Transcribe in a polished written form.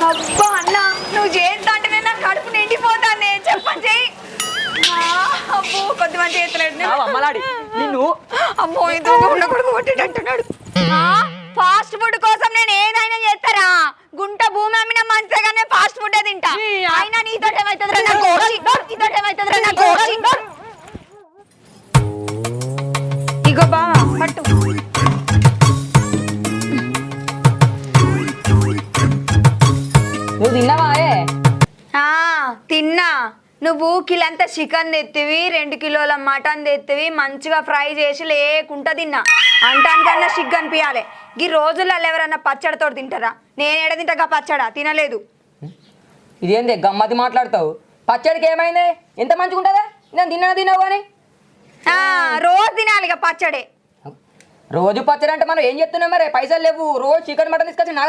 అబ్బా అన్న నువ్వు చేస్తా అంటే నాకు కడుపు నిండిపోతానే చెప్పని చెయ్యి. అబ్బో కొద్ది మంచి చేస్తున్నాడు అమ్మలాడి నిన్ను. అమ్మో ఇంత ఉండకూడదు కొట్టేటంటున్నాడు. ఫాస్ట్ ఫుడ్ కోసం నేను ఏదైనా చేస్తారా? గుంట భూమి అమ్మిన మంచిగానే ఫాస్ట్ ఫుడ్ తింటా. అయినా నీతో ఏమైతుందిరా నా కోసి, నీతో ఏమైతుందిరా నా కోసి. ఇగో బావా పట్టు. నువ్వు తిన్నావా? తిన్నా. నువ్వు కిలంతా చికెన్ తెత్తివి, 2 కిలోల మటన్ తెత్తివి, మంచిగా ఫ్రై చేసి లేకుంటా తిన్నా. అంటానికన్నా సిగ్గు అనిపించాలి. ఈ రోజులలో ఎవరన్నా పచ్చడితో తింటారా? నేను ఎడ తింటా పచ్చడా? తినలేదు. ఇదేంది గమ్మతి మాట్లాడతావు? పచ్చడికి ఏమైంది? ఎంత మంచిగా ఉంటుందా? నేను తిన్నావు కానీ రోజు తినాలి పచ్చడే. రోజు పచ్చడి అంటే మనం ఏం చెప్తున్నాం మరి? పైసలు లేవు, రోజు చికెన్ మటన్ తీసుకొచ్చి